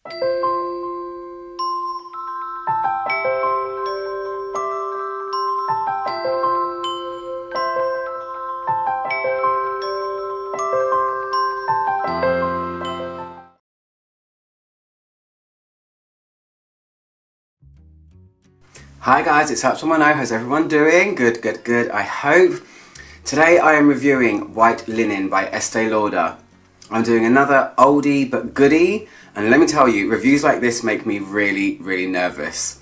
Hi guys, it's Up110. How's everyone doing? Good, good, good, I hope. Today I am reviewing White Linen by Estee Lauder. I'm doing another oldie but goodie, and let me tell you, reviews like this make me really, really nervous.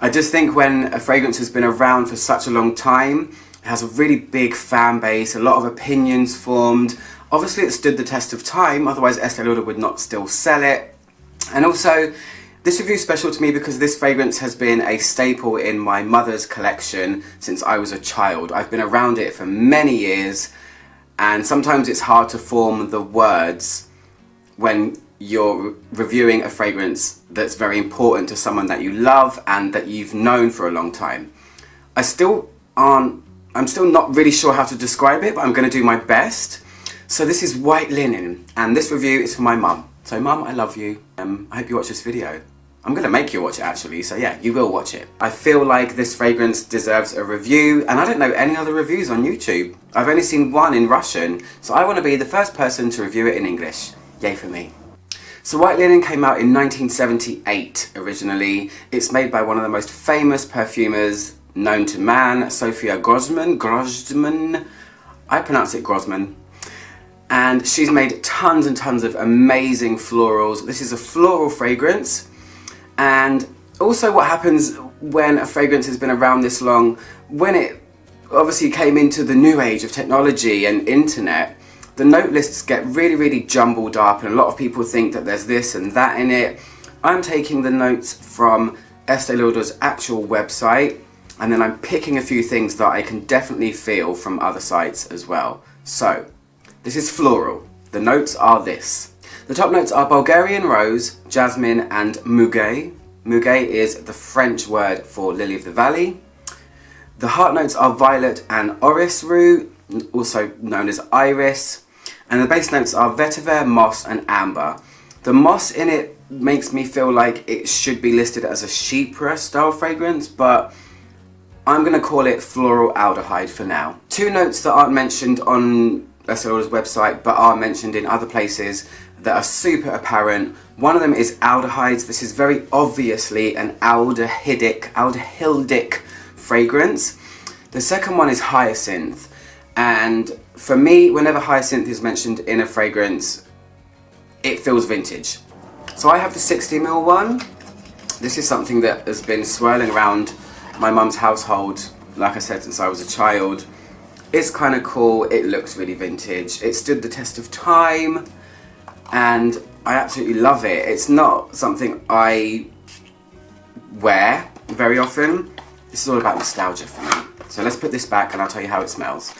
I just think when a fragrance has been around for such a long time, it has a really big fan base, a lot of opinions formed. Obviously it stood the test of time, otherwise Estee Lauder would not still sell it. And also, this review is special to me because this fragrance has been a staple in my mother's collection since I was a child. I've been around it for many years, and sometimes it's hard to form the words when you're reviewing a fragrance that's very important to someone that you love and that you've known for a long time. I'm still not really sure how to describe it, but I'm going to do my best. So this is White Linen, and this review is for my mum. So Mum, I love you. I hope you watch this video. I'm going to make you watch it actually, so yeah, you will watch it. I feel like this fragrance deserves a review, and I don't know any other reviews on YouTube. I've only seen one in Russian, so I want to be the first person to review it in English. Yay for me. So White Linen came out in 1978 originally. It's made by one of the most famous perfumers known to man, Sofia Grozman. I pronounce it Grozman. And she's made tons and tons of amazing florals. This is a floral fragrance. And also what happens when a fragrance has been around this long, when it obviously came into the new age of technology and internet, the note lists get really, really jumbled up, and a lot of people think that there's this and that in it. I'm taking the notes from Estee Lauder's actual website, and then I'm picking a few things that I can definitely feel from other sites as well. So, this is floral. The notes are this. The top notes are Bulgarian rose, jasmine and muguet. Muguet is the French word for lily of the valley. The heart notes are violet and orris root, also known as iris. And the base notes are vetiver, moss and amber. The moss in it makes me feel like it should be listed as a chypre style fragrance, but I'm going to call it floral aldehyde for now. Two notes that aren't mentioned on Estee Lauder's website but are mentioned in other places that are super apparent. One of them is aldehydes. This is very obviously an aldehydic fragrance. The second one is hyacinth, and for me, whenever hyacinth is mentioned in a fragrance, it feels vintage. So I have the 60ml one. This is something that has been swirling around my mum's household, like I said, since I was a child. It's kind of cool, it looks really vintage, it stood the test of time, and I absolutely love it. It's not something I wear very often. This is all about nostalgia for me. So let's put this back and I'll tell you how it smells.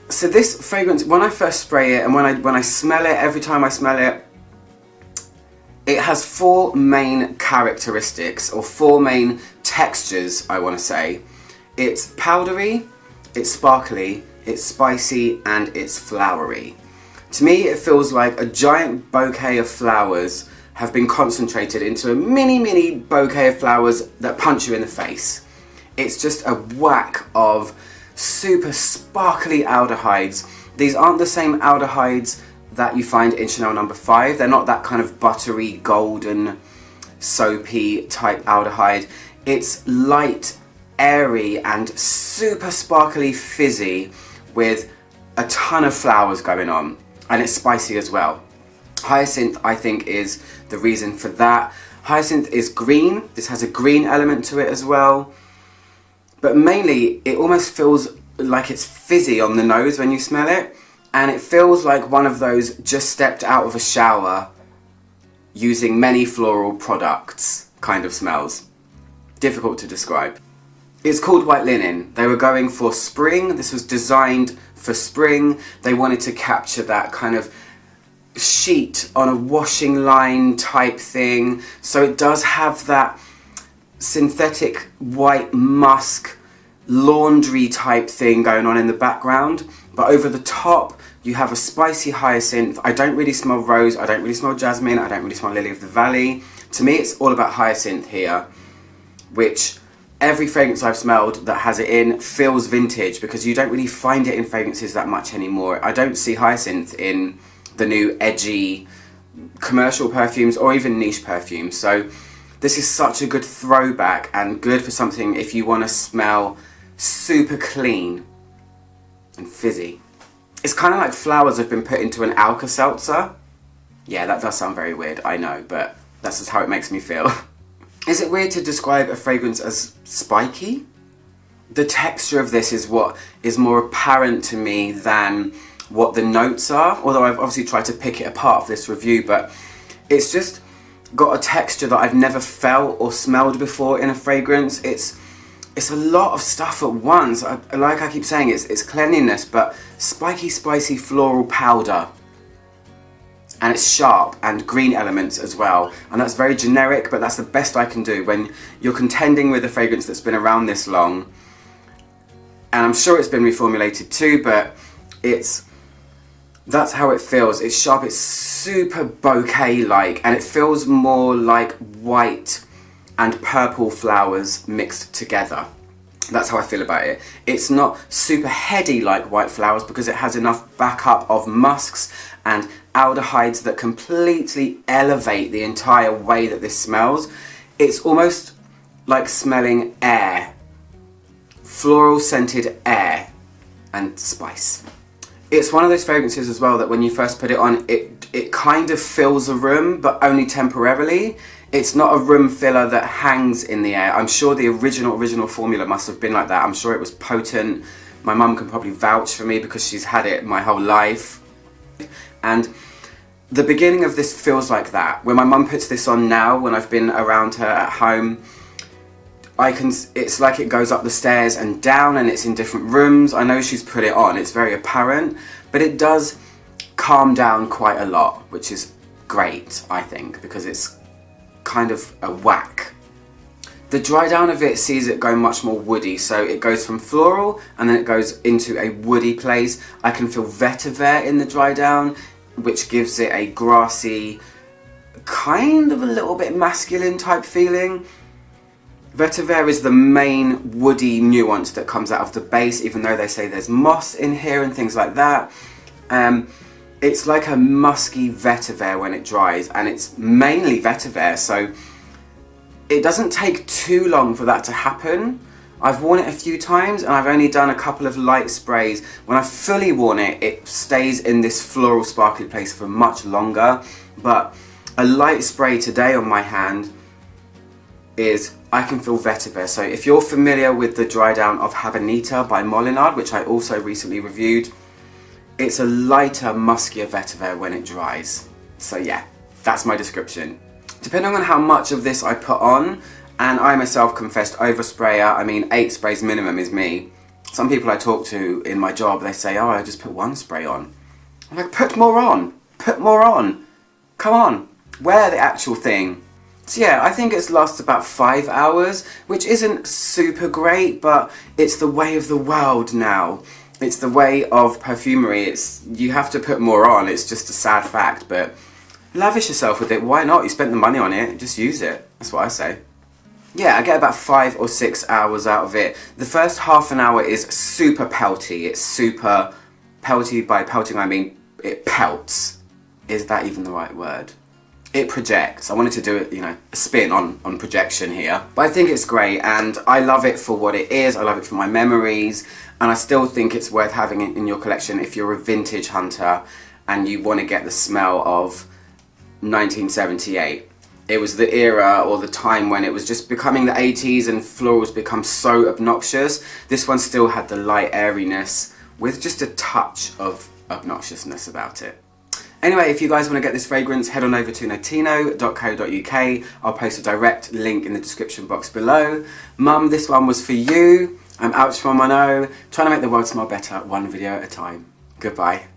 So this fragrance, when I first spray it and when I smell it, every time I smell it, it has four main characteristics, or four main textures, I want to say. It's powdery, it's sparkly, it's spicy, and it's flowery. To me, it feels like a giant bouquet of flowers have been concentrated into a mini bouquet of flowers that punch you in the face. It's just a whack of super sparkly aldehydes. These aren't the same aldehydes that you find in Chanel No. 5. They're not that kind of buttery, golden, soapy type aldehyde. It's light, airy, and super sparkly fizzy with a ton of flowers going on. And it's spicy as well. Hyacinth, I think, is the reason for that. Hyacinth is green. This has a green element to it as well. But mainly, it almost feels like it's fizzy on the nose when you smell it. And it feels like one of those just stepped out of a shower using many floral products kind of smells. Difficult to describe. It's called White Linen. They were going for spring. This was designed for spring. They wanted to capture that kind of sheet on a washing line type thing. So it does have that synthetic white musk laundry type thing going on in the background. But over the top, You have a spicy hyacinth. I don't really smell rose, I don't really smell jasmine, I don't really smell lily of the valley. To me, it's all about hyacinth here, which every fragrance I've smelled that has it in feels vintage, because you don't really find it in fragrances that much anymore. I don't see hyacinth in the new edgy commercial perfumes or even niche perfumes. So this is such a good throwback and good for something if you want to smell super clean and fizzy. It's kind of like flowers have been put into an Alka-Seltzer. Yeah, that does sound very weird, I know, but that's just how it makes me feel. Is it weird to describe a fragrance as spiky? The texture of this is what is more apparent to me than what the notes are, although I've obviously tried to pick it apart for this review, but it's just got a texture that I've never felt or smelled before in a fragrance. It's a lot of stuff at once. Like I keep saying, it's cleanliness, but spiky, spicy floral powder. And it's sharp and green elements as well. And that's very generic, but that's the best I can do when you're contending with a fragrance that's been around this long. And I'm sure it's been reformulated too, but that's how it feels. It's sharp, it's super bouquet-like, and it feels more like white and purple flowers mixed together. That's how I feel about it. It's not super heady like white flowers because it has enough backup of musks and aldehydes that completely elevate the entire way that this smells. It's almost like smelling air. Floral scented air and spice. It's one of those fragrances as well that when you first put it on, it kind of fills a room, but only temporarily. It's not a room filler that hangs in the air. I'm sure the original formula must have been like that. I'm sure it was potent. My mum can probably vouch for me because she's had it my whole life. And the beginning of this feels like that. When my mum puts this on now, when I've been around her at home, it's like it goes up the stairs and down, and it's in different rooms. I know she's put it on, it's very apparent, but it does calm down quite a lot, which is great, I think, because it's kind of a whack. The dry down of it sees it go much more woody, so it goes from floral and then it goes into a woody place. I can feel vetiver in the dry down, which gives it a grassy, kind of a little bit masculine type feeling. Vetiver is the main woody nuance that comes out of the base, even though they say there's moss in here and things like that. It's like a musky vetiver when it dries, and it's mainly vetiver, so it doesn't take too long for that to happen. I've worn it a few times and I've only done a couple of light sprays. When I've fully worn it, it stays in this floral sparkly place for much longer, but a light spray today on my hand I can feel vetiver. So if you're familiar with the dry down of Habanita by Molinard, which I also recently reviewed, it's a lighter, muskier vetiver when it dries. So yeah, that's my description. Depending on how much of this I put on, and I'm a self-confessed oversprayer, I mean 8 sprays minimum is me. Some people I talk to in my job, they say, oh, I just put 1 spray on. I'm like, put more on, put more on. Come on, wear the actual thing. So yeah, I think it lasts about 5 hours, which isn't super great, but it's the way of the world now. It's the way of perfumery. You have to put more on, it's just a sad fact, but lavish yourself with it. Why not? You spent the money on it, just use it. That's what I say. Yeah, I get about 5 or 6 hours out of it. The first half an hour is super pelty. It's super pelty. By pelting I mean it pelts. Is that even the right word? It projects. I wanted to do it, a spin on projection here. But I think it's great, and I love it for what it is. I love it for my memories, and I still think it's worth having it in your collection if you're a vintage hunter and you want to get the smell of 1978. It was the era or the time when it was just becoming the 80s and florals become so obnoxious. This one still had the light airiness with just a touch of obnoxiousness about it. Anyway, if you guys want to get this fragrance, head on over to notino.co.uk. I'll post a direct link in the description box below. Mum, this one was for you. I'm ouch for my know, trying to make the world smell better, one video at a time. Goodbye.